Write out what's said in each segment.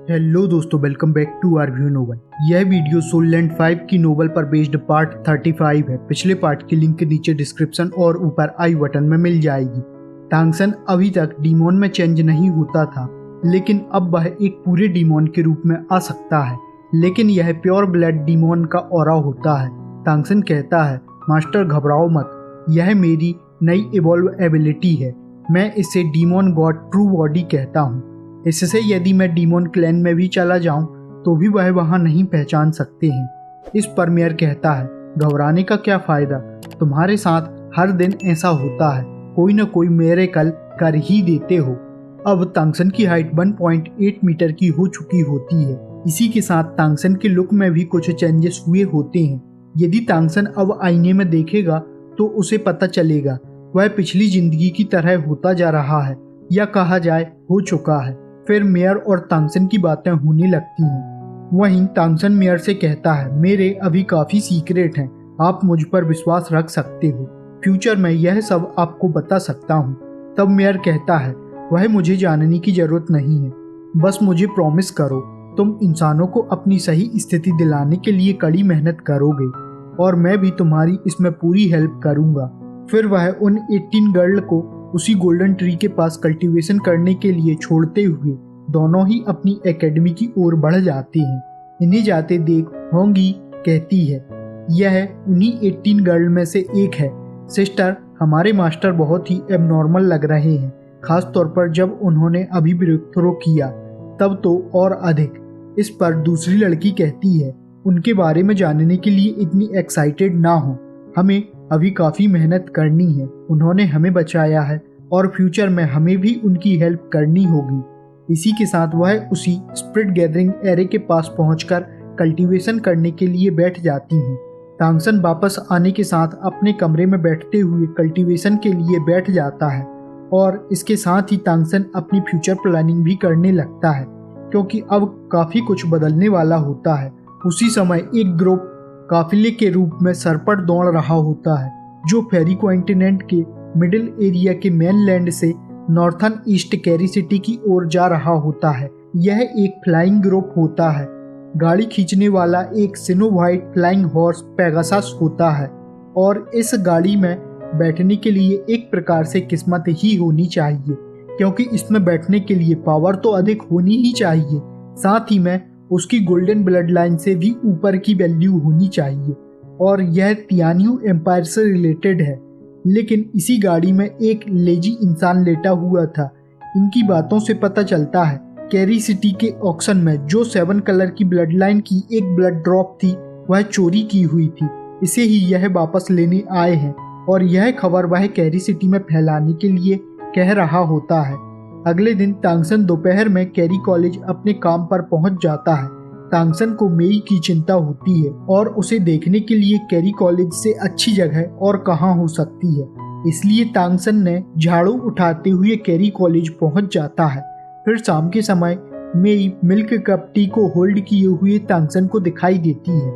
Hello दोस्तों, welcome back to our view novel. यह video Soul Land 5 की नोवेल पर बेस्ड पार्ट 35 है। पिछले पार्ट की लिंक के नीचे डिस्क्रिप्शन और ऊपर आई बटन में मिल जाएगी। टांगसन अभी तक डीमोन में चेंज नहीं होता था, लेकिन अब वह एक पूरे डीमोन के रूप में आ सकता है, लेकिन यह प्योर ब्लड डीमोन का ऑरा होता है। टांगसन कहता है, मास्टर घबराओ मत, यह मेरी नई इवॉल्व एबिलिटी है। मैं इसे डीमोन गॉड ट्रू बॉडी कहता हूँ। इससे यदि मैं डीमोन क्लैन में भी चला जाऊं तो भी वह वहां नहीं पहचान सकते हैं। इस पर मेयर कहता है, घबराने का क्या फायदा, तुम्हारे साथ हर दिन ऐसा होता है, कोई न कोई मिरेकल कर ही देते हो। अब टांगसन की हाइट 1.8 मीटर की हो चुकी होती है। इसी के साथ टांगसन के लुक में भी कुछ चेंजेस हुए होते हैं। यदि टांगसन अब आईने में देखेगा तो उसे पता चलेगा वह पिछली जिंदगी की तरह होता जा रहा है, या कहा जाए हो चुका है। फिर मेयर और टांगसन की बातें होने लगती हैं। वहीं टांगसन मेयर से कहता है, मेरे अभी काफी सीक्रेट हैं, आप मुझ पर विश्वास रख सकते हो, फ्यूचर में यह सब आपको बता सकता हूँ। तब मेयर कहता है, वह मुझे जानने की जरूरत नहीं है, बस मुझे प्रॉमिस करो तुम इंसानों को अपनी सही स्थिति दिलाने के लिए कड़ी मेहनत करोगे और मैं भी तुम्हारी इसमें पूरी हेल्प करूंगा। फिर वह उन 18 गर्ल को उसी गोल्डन ट्री के पास कल्टीवेशन करने के लिए छोड़ते हुए दोनों ही अपनी एकेडमी की ओर बढ़ जाते हैं। इन्हें जाते देख होंगी कहती है, यह उन्हीं 18 गर्ल में से एक है। सिस्टर, हमारे मास्टर बहुत ही एबनॉर्मल लग रहे हैं, खास तौर पर जब उन्होंने अभी ब्रेक थ्रो किया तब तो और अधिक। इस पर दूसरी लड़की कहती है, उनके बारे में जानने के लिए इतनी एक्साइटेड ना हो, हमें अभी काफ़ी मेहनत करनी है। उन्होंने हमें बचाया है और फ्यूचर में हमें भी उनकी हेल्प करनी होगी। इसी के साथ वह उसी स्प्रिट गैदरिंग एरे के पास पहुंचकर कल्टीवेशन करने के लिए बैठ जाती हैं। टांगसन वापस आने के साथ अपने कमरे में बैठते हुए कल्टीवेशन के लिए बैठ जाता है और इसके साथ ही टांगसन अपनी फ्यूचर प्लानिंग भी करने लगता है, क्योंकि अब काफ़ी कुछ बदलने वाला होता है। उसी समय एक ग्रुप काफिले के रूप में सरपट दौड़ रहा होता है, जो फेरी कॉन्टिनेंट के मिडिल एरिया के मेनलैंड से नॉर्थन ईस्ट कैरी सिटी की ओर जा रहा होता है। यह एक फ्लाइंग ग्रुप होता है। गाड़ी खींचने वाला एक snow white flying horse Pegasus होता है और इस गाड़ी में बैठने के लिए एक प्रकार से किस्मत ही होनी चाहिए, क्योंकि इसमें बैठने के लिए पावर तो अधिक होनी ही चाहिए, साथ ही में उसकी गोल्डन ब्लड लाइन से भी ऊपर की वैल्यू होनी चाहिए। और यह तियानियू एम्पायर से रिलेटेड है। लेकिन इसी गाड़ी में एक लेजी इंसान लेटा हुआ था। इनकी बातों से पता चलता है कैरी सिटी के ऑक्शन में जो 7 कलर की ब्लड लाइन की एक ब्लड ड्रॉप थी वह चोरी की हुई थी। इसे ही यह वापस लेने आए हैं और यह खबर वह कैरी सिटी में फैलाने के लिए कह रहा होता है। अगले दिन टांगसन दोपहर में कैरी कॉलेज अपने काम पर पहुंच जाता है। टांगसन को मेई की चिंता होती है और उसे देखने के लिए कैरी कॉलेज से अच्छी जगह और कहां हो सकती है, इसलिए टांगसन ने झाड़ू उठाते हुए कैरी कॉलेज पहुंच जाता है। फिर शाम के समय मेई मिल्क कप टी को होल्ड किए हुए टांगसन को दिखाई देती है।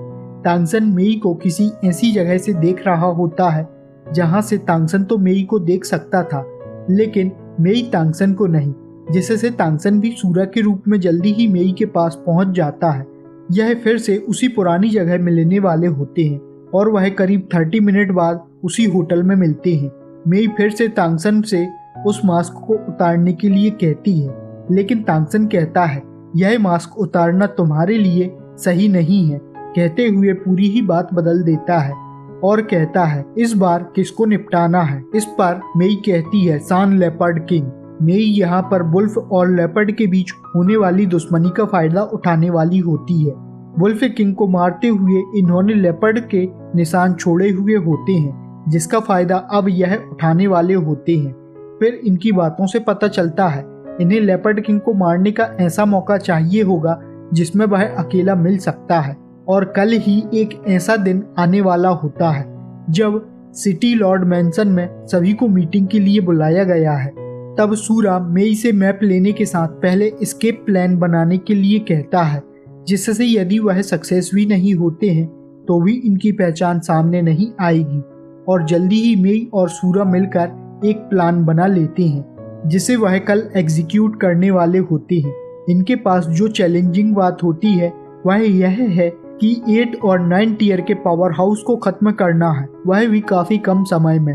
टांगसन मेई को किसी ऐसी जगह से देख रहा होता है जहां से टांगसन तो मेई को देख सकता था, लेकिन मेई टांगसन को नहीं, जिससे टांगसन भी सूरा के रूप में जल्दी ही मेई के पास पहुंच जाता है। यह फिर से उसी पुरानी जगह मिलने वाले होते हैं और वह करीब 30 मिनट बाद उसी होटल में मिलते हैं। मेई फिर से टांगसन से उस मास्क को उतारने के लिए कहती है, लेकिन टांगसन कहता है, यह मास्क उतारना तुम्हारे लिए सही नहीं है, कहते हुए पूरी ही बात बदल देता है और कहता है, इस बार किसको निपटाना है। इस पर मेई कहती है, सान लेपर्ड किंग। मेई यहाँ पर वुल्फ और लेपर्ड के बीच होने वाली दुश्मनी का फायदा उठाने वाली होती है। वुल्फ किंग को मारते हुए इन्होंने लेपर्ड के निशान छोड़े हुए होते हैं, जिसका फायदा अब यह उठाने वाले होते हैं। फिर इनकी बातों से पता चलता है इन्हें लेपर्ड किंग को मारने का ऐसा मौका चाहिए होगा जिसमें वह अकेला मिल सकता है। और कल ही एक ऐसा दिन आने वाला होता है जब सिटी लॉर्ड मैंसन में सभी को मीटिंग के लिए बुलाया गया है। तब सूरा मेई से मैप लेने के साथ पहले एस्केप प्लान बनाने के लिए कहता है, जिससे यदि वह सक्सेस भी नहीं होते हैं तो भी इनकी पहचान सामने नहीं आएगी। और जल्दी ही मेई और सूरा मिलकर एक प्लान बना लेते हैं जिसे वह कल एग्जीक्यूट करने वाले होते हैं। इनके पास जो चैलेंजिंग बात होती है वह यह है कि 8 और 9 टीयर के पावर हाउस को खत्म करना है, वह भी काफी कम समय में।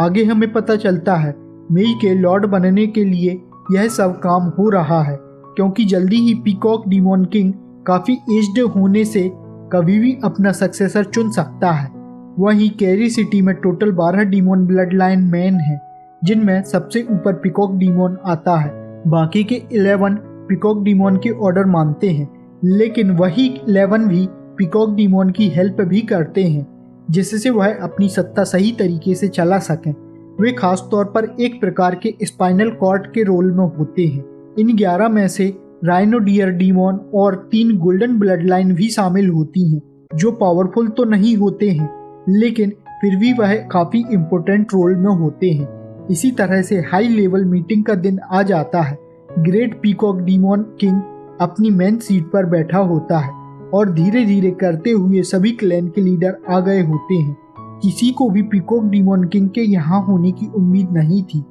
आगे हमें पता चलता है मेई के लॉर्ड बनने के लिए यह सब काम हो रहा है, क्योंकि जल्दी ही पीकॉक डीमॉन किंग काफी एज्ड होने से कभी भी अपना सक्सेसर चुन सकता है। वहीं कैरी सिटी में total 12 demon blood line man हैं, जिनमें सबसे ऊपर पीकॉक डीमॉन आता है। बाकी के 11 पीकॉक डीमॉन के ऑर्डर मानते हैं, लेकिन वही 11 भी पीकॉक डीमॉन की हेल्प भी करते हैं, जिससे वह अपनी सत्ता सही तरीके से चला सकें। वे खास तौर पर एक प्रकार के स्पाइनल कॉर्ड के रोल में होते हैं। इन 11 में से राइनो डियर डीमॉन और 3 गोल्डन ब्लड लाइन भी शामिल होती हैं, जो पावरफुल तो नहीं होते हैं, लेकिन फिर भी वह काफी इम्पोर्टेंट रोल में होते हैं। इसी तरह से हाई लेवल मीटिंग का दिन आ जाता है। ग्रेट पीकॉक डीमॉन किंग अपनी मेन सीट पर बैठा होता है और धीरे धीरे करते हुए सभी क्लैन के लीडर आ गए होते हैं। किसी को भी पीकॉक डीमॉन किंग के यहाँ होने की उम्मीद नहीं थी,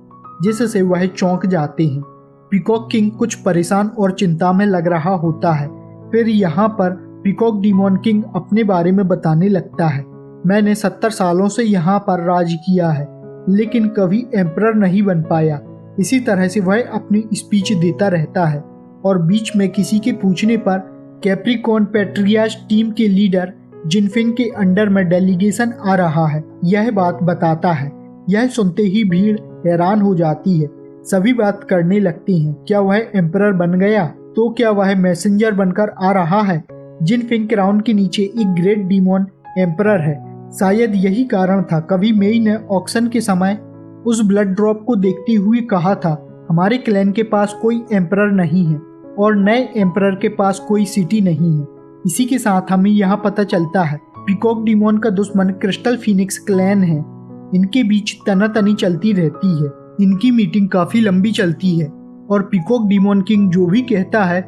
जिससे वह चौंक जाते हैं। पीकॉक किंग कुछ परेशान और चिंता में लग रहा होता है। फिर यहाँ पर पीकॉक डीमॉन किंग अपने बारे में बताने लगता है, मैंने 70 सालों से यहाँ पर राज किया है, लेकिन कभी एम्परर नहीं बन पाया। इसी तरह से वह अपनी स्पीच देता रहता है और बीच में किसी के पूछने पर कैप्रिकॉर्न पैट्रियार्च टीम के लीडर जिनफिंग के अंडर में डेलीगेशन आ रहा है, यह बात बताता है। यह सुनते ही भीड़ हैरान हो जाती है। सभी बात करने लगती हैं, क्या वह एम्परर बन गया? तो क्या वह मैसेंजर बनकर आ रहा है? जिनफिंग क्राउन के नीचे एक ग्रेट डीमॉन एम्परर है। शायद यही कारण था कभी मेई ने ऑक्शन के समय उस ब्लड ड्रॉप को देखते हुए कहा था, हमारे क्लैन के पास कोई एम्परर नहीं है और नए एम्परर के पास कोई सिटी नहीं है। इसी के साथ हमें यहाँ पता चलता है पीकॉक डीमॉन का दुश्मन क्रिस्टल फीनिक्स क्लैन है। इनके बीच तनातनी चलती रहती है। इनकी मीटिंग काफी लंबी चलती है और पीकॉक डीमॉन किंग जो भी कहता है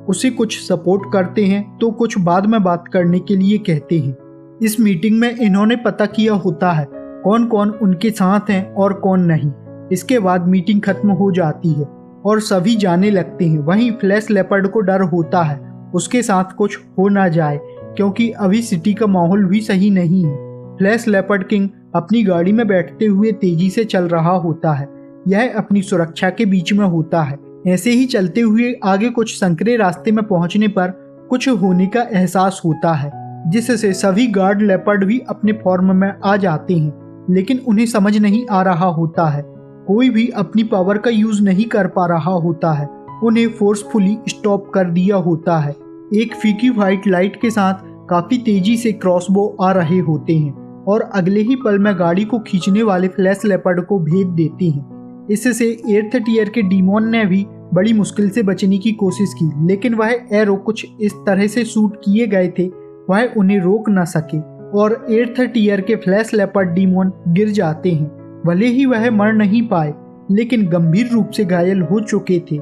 उसे कुछ सपोर्ट करते हैं तो कुछ बाद में बात करने के लिए कहते हैं। इस मीटिंग में इन्होंने पता किया होता है कौन कौन उनके साथ हैं और कौन नहीं। इसके बाद मीटिंग खत्म हो जाती है और सभी जाने लगते हैं। वहीं फ्लैश लेपर्ड को डर होता है उसके साथ कुछ हो ना जाए, क्योंकि अभी सिटी का माहौल भी सही नहीं है। फ्लैश लेपर्ड किंग अपनी गाड़ी में बैठते हुए तेजी से चल रहा होता है। यह अपनी सुरक्षा के बीच में होता है। ऐसे ही चलते हुए आगे कुछ संकरे रास्ते में पहुंचने पर कुछ होने का एहसास होता है, जिससे सभी गार्ड लेपर्ड भी अपने फॉर्म में आ जाते हैं, लेकिन उन्हें समझ नहीं आ रहा होता है। कोई भी अपनी पावर का यूज नहीं कर पा रहा होता है। उन्हें फोर्सफुली स्टॉप कर दिया होता है। एक फीकी व्हाइट लाइट के साथ काफी तेजी से क्रॉसबो आ रहे होते हैं और अगले ही पल में गाड़ी को खींचने वाले फ्लैश लेपर्ड को भेज देती हैं। इससे 8th टीयर के डीमॉन ने भी बड़ी मुश्किल से बचने की कोशिश की, लेकिन वह एरो कुछ इस तरह से शूट किए गए थे वह उन्हें रोक न सके और 8th टीयर के फ्लैश लेपर्ड डीमॉन गिर जाते हैं। भले ही वह मर नहीं पाए, लेकिन गंभीर रूप से घायल हो चुके थे।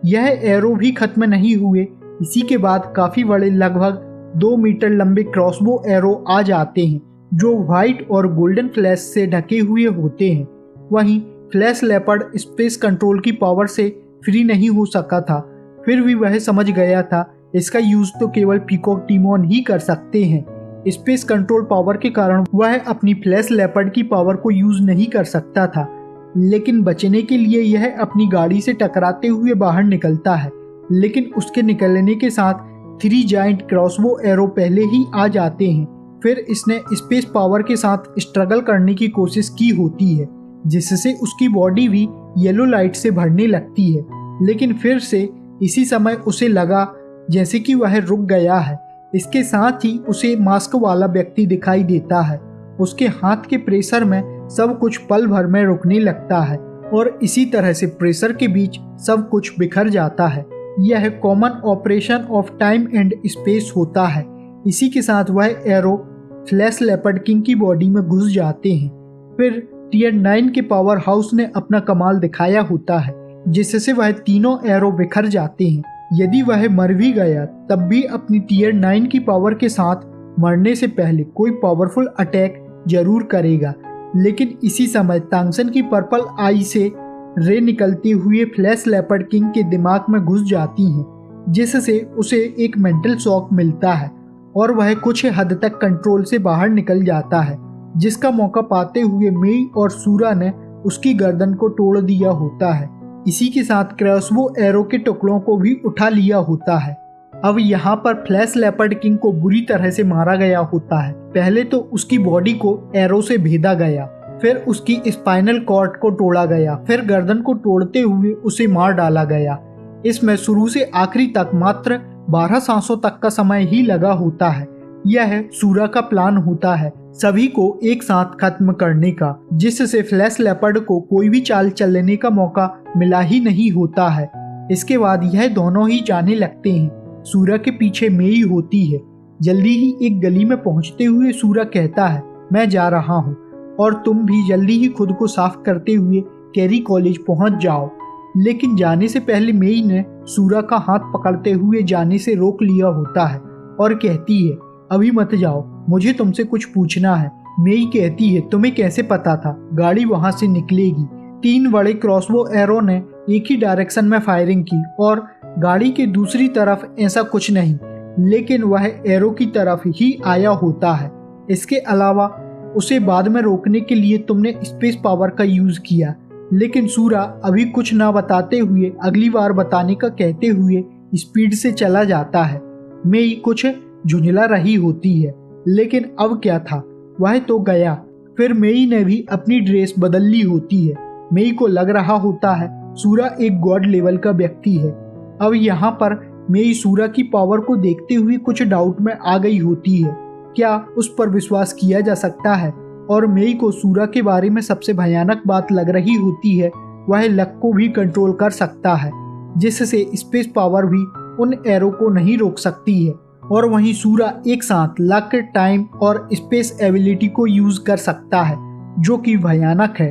यह एरो भी खत्म नहीं हुए। इसी के बाद काफी बड़े लगभग 2 मीटर लंबे क्रॉसबो एरो आ जाते हैं, जो व्हाइट और गोल्डन फ्लैश से ढके हुए होते हैं। वहीं फ्लैश लेपर्ड स्पेस कंट्रोल की पावर से फ्री नहीं हो सका था, फिर भी वह समझ गया था इसका यूज तो केवल पीकॉक डीमॉन ही कर सकते हैं। स्पेस कंट्रोल पावर के कारण वह अपनी फ्लैश लेपर्ड की पावर को यूज नहीं कर सकता था, लेकिन बचने के लिए यह अपनी गाड़ी से टकराते हुए बाहर निकलता है। लेकिन उसके निकलने के साथ 3 जाइंट क्रॉसबो एरो पहले ही आ जाते हैं। फिर इसने स्पेस पावर के साथ स्ट्रगल करने की कोशिश की होती है, जिससे उसकी बॉडी भी येलो लाइट से भरने लगती है। लेकिन फिर से इसी समय उसे लगा जैसे कि वह रुक गया है। इसके साथ ही उसे मास्क वाला व्यक्ति दिखाई देता है। उसके हाथ के प्रेशर में सब कुछ पल भर में रुकने लगता है और इसी तरह से प्रेशर के बीच सब कुछ बिखर जाता है। यह common operation of time and space होता है। इसी के साथ वह एरो फ्लैश लेपर्ड किंग की बॉडी में घुस जाते हैं। फिर टीयर 9 के पावर हाउस ने अपना कमाल दिखाया होता है, जिससे वह तीनों एरो बिखर जाते हैं। यदि वह मर भी गया तब भी अपनी टीयर 9 की पावर के साथ मरने से पहले कोई पावरफुल अटैक जरूर करेगा। लेकिन इसी समय तांगसन की पर्पल आई से रे निकलते हुए फ्लैश लेपर्ड किंग के दिमाग में घुस जाती हैं। जिससे उसे एक मेंटल शॉक मिलता है और वह कुछ हद तक कंट्रोल से बाहर निकल जाता है, जिसका मौका पाते हुए मेई और सूरा ने उसकी गर्दन को तोड़ दिया होता है। इसी के साथ क्रॉसबो एरो के टुकड़ों को भी उठा लिया होता है। अब यहाँ पर फ्लैश लेपर्ड किंग को बुरी तरह से मारा गया होता है। पहले तो उसकी बॉडी को एरो से भेदा गया, फिर उसकी स्पाइनल कॉर्ड को तोड़ा गया, फिर गर्दन को तोड़ते हुए उसे मार डाला गया। इसमें शुरू से आखिरी तक मात्र 12 सांसों तक का समय ही लगा होता है। यह सूरा का प्लान होता है सभी को एक साथ खत्म करने का, जिससे फ्लैश लेपर्ड को कोई भी चाल चलने का मौका मिला ही नहीं होता है। इसके बाद यह दोनों ही जाने लगते हैं। सूरा के पीछे मेई होती है। जल्दी ही एक गली में पहुंचते हुए सूरा कहता है, मैं जा रहा हूं और तुम भी जल्दी ही खुद को साफ करते हुए कैरी कॉलेज पहुंच जाओ। लेकिन जाने से पहले मेई ने सूरा का हाथ पकड़ते हुए जाने से रोक लिया होता है और कहती है, अभी मत जाओ, मुझे तुमसे कुछ पूछना है। मेई कहती है, तुम्हें कैसे पता था गाड़ी वहां से निकलेगी? 3 बड़े क्रॉसबो एरो ने एक ही डायरेक्शन में फायरिंग की और गाड़ी के दूसरी तरफ ऐसा कुछ नहीं, लेकिन वह एरो की तरफ ही आया होता है। इसके अलावा उसे बाद में रोकने के लिए तुमने स्पेस पावर का यूज किया। लेकिन सूरा अभी कुछ ना बताते हुए अगली बार बताने का कहते हुए स्पीड से चला जाता है। मेई कुछ झुंझला रही होती है, लेकिन अब क्या था, वह तो गया। फिर मेई ने भी अपनी ड्रेस बदल ली होती है। मेई को लग रहा होता है सूरा एक गॉड लेवल का व्यक्ति है। अब यहाँ पर मेई सूरा की पावर को देखते हुए कुछ डाउट में आ गई होती है, क्या उस पर विश्वास किया जा सकता है? और मेई को सूरा के बारे में सबसे भयानक बात लग रही होती है, वह लक को भी कंट्रोल कर सकता है, जिससे स्पेस पावर भी उन एरो को नहीं रोक सकती है। और वहीं सूरा एक साथ लक, टाइम और स्पेस एबिलिटी को यूज कर सकता है, जो कि भयानक है।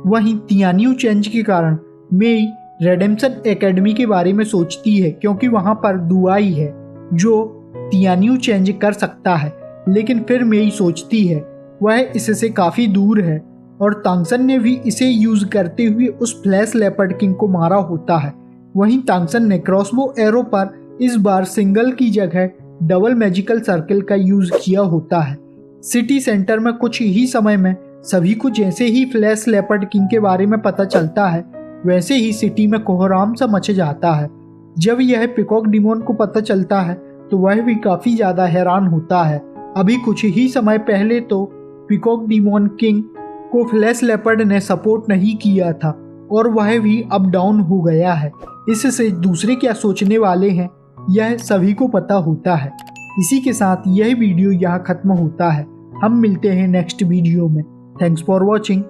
वहीं तियान्यू चेंज के कारण मेई रेडेम्पशन एकेडमी के बारे में सोचती है, क्योंकि वहां पर दुआई है जो तियान्यू चेंज कर सकता है। लेकिन फिर मेई सोचती है वह इससे काफी दूर है और तांगसन ने भी इसे यूज करते हुए उस फ्लैश लेपर्ड किंग को मारा होता है। वहीं तांगसन ने क्रॉसबो एरो पर इस बार सिंगल की जगह डबल मैजिकल सर्कल का यूज किया होता है। सिटी सेंटर में कुछ ही समय में सभी को जैसे ही फ्लैश लेपर्ड किंग के बारे में पता चलता है, वैसे ही सिटी में कोहराम सा मच जाता है। जब यह पिकॉक डिमोन को पता चलता है तो वह भी काफी ज्यादा हैरान होता है। अभी कुछ ही समय पहले तो पिकॉक डिमोन किंग को फ्लैश लेपर्ड ने सपोर्ट नहीं किया था और वह भी अप डाउन हो गया है। इससे दूसरे क्या सोचने वाले हैं यह सभी को पता होता है। इसी के साथ यह वीडियो यहाँ खत्म होता है। हम मिलते हैं नेक्स्ट वीडियो में। Thanks for watching.